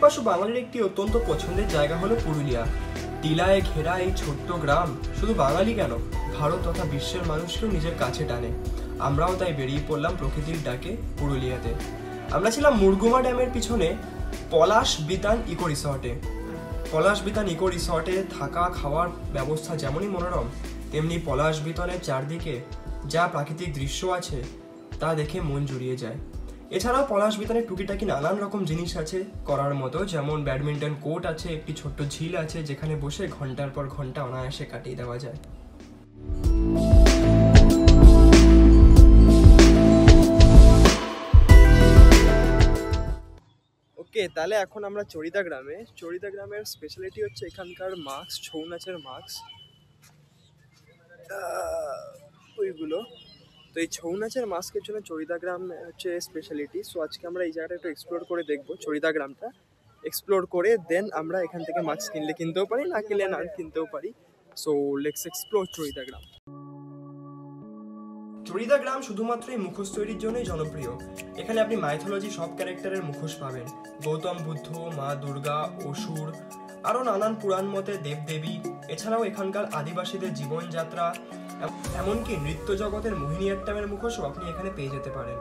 ভারতবর্ষ বাঙালির একটি অত্যন্ত পছন্দের জায়গা হলো পুরুলিয়া। টিলায় ঘেরা এই ছোট্ট গ্রাম শুধু বাঙালি কেন, ভারত তথা বিশ্বের মানুষকেও নিজের কাছে টানে। আমরাও তাই বেরিয়ে পড়লাম প্রকৃতির ডাকে পুরুলিয়াতে। আমরা ছিলাম মুরগুমা ড্যামের পিছনে পলাশ বিতান ইকো রিসর্টে। পলাশ বিতান ইকো রিসর্টে থাকা খাওয়ার ব্যবস্থা যেমনই মনোরম, তেমনি পলাশ বিতানের চারদিকে যা প্রাকৃতিক দৃশ্য আছে তা দেখে মন জুড়িয়ে যায়। এছাড়াও পলাশ বিতানে টুকিটাকি নানান রকম জিনিস আছে করার মতো, যেমন ব্যাডমিন্টন কোর্ট আছে, একটি ছোট্ট ঝিল আছে যেখানে বসে ঘন্টার পর ঘন্টা অনায়াসে কাটিয়ে দেওয়া যায়। ওকে, তাহলে এখন আমরা চড়িদা গ্রামে। চড়িদা গ্রামের স্পেশালিটি হচ্ছে এখানকার মাস্ক, ছৌ নাচের মাস্ক ওইগুলো। তো এই ছৌ নাচের মাস্কের জন্য চড়িদা গ্রাম হচ্ছে স্পেশালিটি। সো আজকে আমরা এই জায়গাটা একটু এক্সপ্লোর করে দেখবো, চড়িদা গ্রামটা এক্সপ্লোর করে দেন আমরা এখান থেকে মাস্ক কিনলে কিনতেও পারি, না কিনলে না কিনতেও পারি। সো লেটস এক্সপ্লোর চড়িদা গ্রাম। চড়িদা গ্রাম শুধুমাত্র এই মুখোশ তৈরির জন্যই জনপ্রিয়। এখানে আপনি মাইথোলজি সব ক্যারেক্টারের মুখোশ পাবেন, গৌতম বুদ্ধ, মা দুর্গা, অসুর, আরও নানান পুরাণ মতে দেবদেবী। এছাড়াও এখানকার আদিবাসীদের জীবনযাত্রা, এমনকি নৃত্য জগতের মোহিনীঅট্টমের মুখোশও আপনি এখানে পেয়ে যেতে পারেন।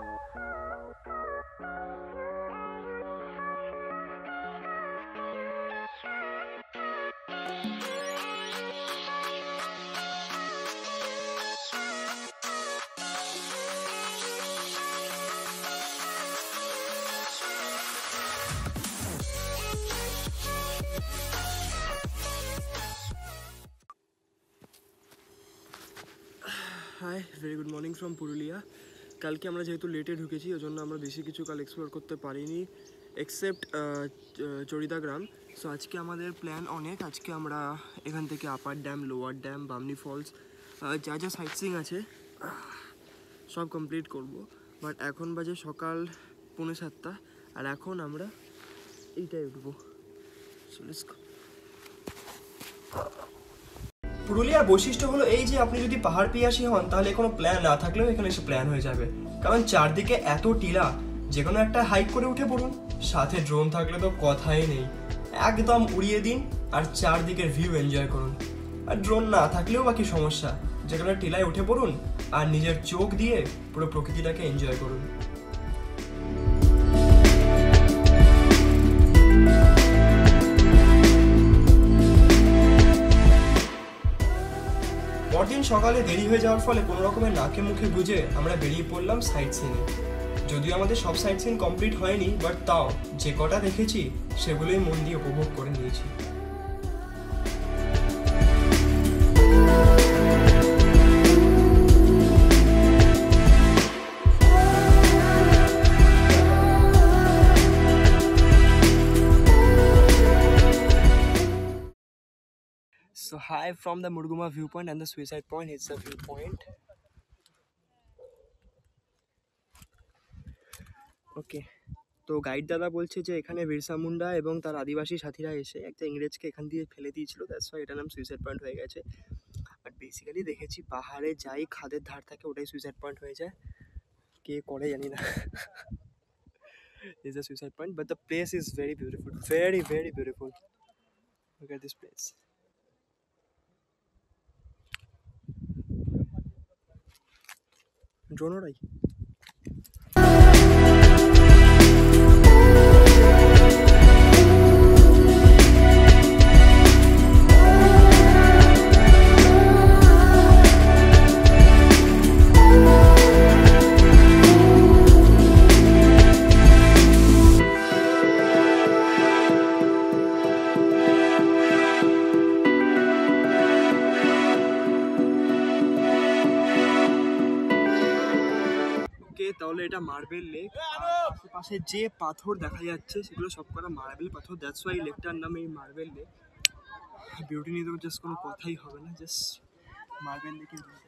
Hi, very good morning from Purulia. কালকে আমরা যেহেতু লেটে ঢুকেছি, ওই জন্য আমরা বেশি কিছু কাল এক্সপ্লোর করতে পারিনি এক্সেপ্ট চড়িদা গ্রাম। সো আজকে আমাদের প্ল্যান অনেক। আজকে আমরা এখান থেকে upper dam, lower dam, Bamni falls, যা যা সাইট সিইং আছে সব কমপ্লিট করব। বাট এখন বাজে সকাল 6:45 আর এখন আমরা এইটাই উঠবো। So let's go. পুরুলিয়ার বৈশিষ্ট্য হলো এই যে আপনি যদি পাহাড় পিয়াসী হন তাহলে কোনো প্ল্যান না থাকলেও এখানে এসে প্ল্যান হয়ে যাবে, কারণ চারদিকে এত টিলা, যে কোনো একটা হাইক করে উঠে পড়ুন। সাথে ড্রোন থাকলে তো কথাই নেই, একদম উড়িয়ে দিন আর চারদিকের ভিউ এনজয় করুন। আর ড্রোন না থাকলেও বাকি সমস্যা, যে কোনো টিলায় উঠে পড়ুন আর নিজের চোখ দিয়ে পুরো প্রকৃতিটাকে এনজয় করুন। পরদিন সকালে দেরি হয়ে যাওয়ার ফলে কোনো রকমের নাকে মুখে গুজে আমরা বেরিয়ে পড়লাম সাইট সিনে। যদিও আমাদের সব সাইট সিন কমপ্লিট হয়নি, বাট তাও যে কটা দেখেছি সেগুলোই মন দিয়ে উপভোগ করে নিয়েছি। So hi from the Murguma viewpoint and the suicide point. It's a viewpoint. ওকে, তো গাইড দাদা বলছে যে এখানে বিরসা মুন্ডা এবং তার আদিবাসী সাথীরা এসে একটা ইংরেজকে এখান দিয়ে ফেলে দিয়েছিল, দ্যাটস ওয়াই এটার নাম সুইসাইড পয়েন্ট হয়ে গেছে। বাট বেসিক্যালি দেখেছি পাহাড়ে যাই খাদের ধার থাকে ওটাই সুইসাইড পয়েন্ট হয়ে যায়, কে করে জানি না। It's a suicide point, but the place is very beautiful, very very beautiful. Look at this place. Drone uড়াই। তাহলে এটা মার্বেল লেক, আশেপাশে যে পাথর দেখা যাচ্ছে সেগুলো সব করা মার্বেল পাথর, দ্যাটস ওয়াই লেকটার নাম এই মার্বেল লেক। বিউটি নিয়ে তো জাস্ট কোনো কথাই হবে না, জাস্ট মার্বেল লেকের বিউটি।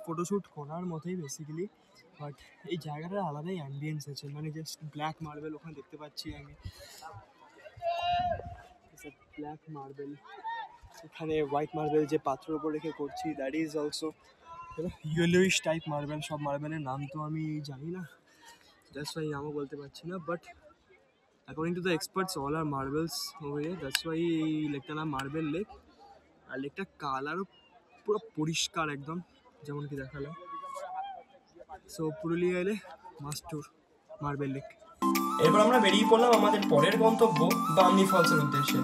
ফটোশ্যুট করার মতোই বেসিক্যালি, বাট এই জায়গাটার আলাদাই অ্যাম্বিয়েন্স আছে, মানে জাস্ট ব্ল্যাক মার্বেল ওখানে দেখতে পাচ্ছি আমি, ব্ল্যাক মার্বেল, সেখানে হোয়াইট মার্বেল যে পাথরের উপর রেখে করছি, that is also yellowish type marble. সব মার্বেলের নাম তো আমি জানি না, দ্যাটস ওয়াই নামও বলতে পারছি না, but according to the experts all are marbles way, that's why এই লেকটার নাম মার্বেল লেক। আর লেকটা কালারও পুরো পরিষ্কার একদম, যেমন কি দেখালাম। সো পুরুলিয়া এলে মাস্ট ট্যুর মার্বেল লেক। এরপর আমরা বেরিয়ে পড়লাম আমাদের পরের গন্তব্য বামনি ফলসের উদ্দেশ্যে।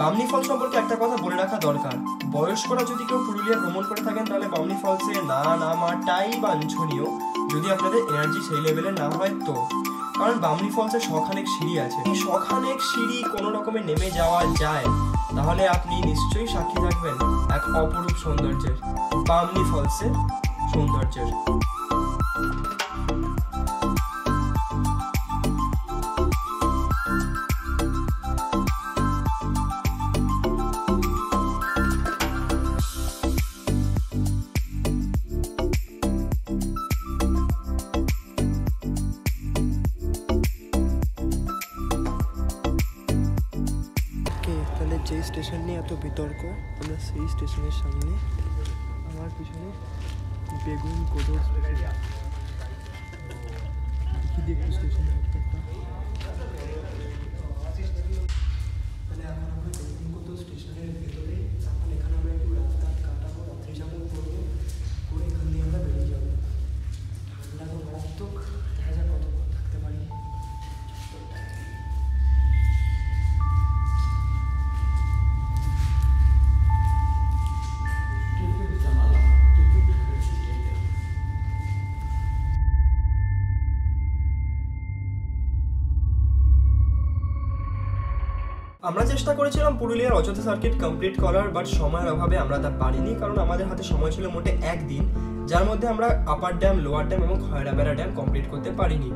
বামনি ফলস সম্পর্কে একটা কথা বলে রাখা দরকার, বয়স্করা যদি কেউ পুরুলিয়া ভ্রমণ করে থাকেন তাহলে বামনি ফলসে না নামাটাই বাঞ্ছনীয়, যদি আপনাদের এনার্জি সেই লেভেলের না হয় তো। কারণ বামনি ফলসে শখানেক সিঁড়ি আছে, এই শখানেক সিঁড়ি কোনো রকমে নেমে যাওয়া যায় তাহলে আপনি নিশ্চয়ই সাক্ষী থাকবেন এক অপরূপ সৌন্দর্যের, বামনি ফলসের সৌন্দর্যের। তাহলে যেই স্টেশন নিয়ে এত বিতর্ক, আমরা সেই স্টেশনের সামনে, আমার পিছনে বেগুন কোদর স্টেশন, দেখি দেখি স্টেশন। তাহলে এখন আমরা বেগুন কোদর স্টেশনের ভেতরে, এখন এখানে আমরা একটু রাস্তা কাটাবো, রাত্রিযাপন করবো, করে এখান দিয়ে আমরা বেরিয়ে যাবো। ঠান্ডা তো রক্তক, দেখা যাক কতক্ষণ থাকতে পারি। আমরা চেষ্টা করেছিলাম পুরুলিয়ার অযোধ্যা সার্কিট কমপ্লিট করার, বাট সময়ের অভাবে আমরা তা পারিনি, কারণ আমাদের হাতে সময় ছিল মোটে একদিন, যার মধ্যে আমরা আপার ড্যাম, লোয়ার ড্যাম এবং খয়রাবেড়া ড্যাম কমপ্লিট করতে পারিনি।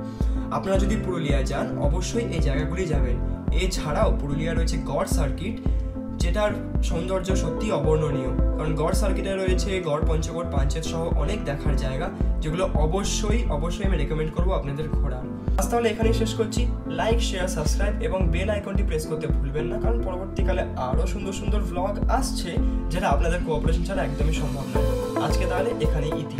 আপনারা যদি পুরুলিয়া যান অবশ্যই এই জায়গাগুলি যাবেন। এছাড়াও পুরুলিয়া রয়েছে গড় সার্কিট, যেটার সৌন্দর্য সত্যি অবর্ণনীয়, কারণ গড় সার্কিটে রয়েছে গড়, পঞ্চগড়, পাঞ্চেত সহ অনেক দেখার জায়গা, যেগুলো অবশ্যই আমি রেকমেন্ড করবো আপনাদের ঘোরার। আজ তাহলে এখানেই শেষ করছি। লাইক, শেয়ার, সাবস্ক্রাইব এবং বেল আইকনটি প্রেস করতে ভুলবেন না, কারণ পরবর্তীকালে আরও সুন্দর সুন্দর ভ্লগ আসছে, যেটা আপনাদের কোঅপারেশন ছাড়া একদমই সম্ভব নয়। আজকে তাহলে এখানেই ইতি।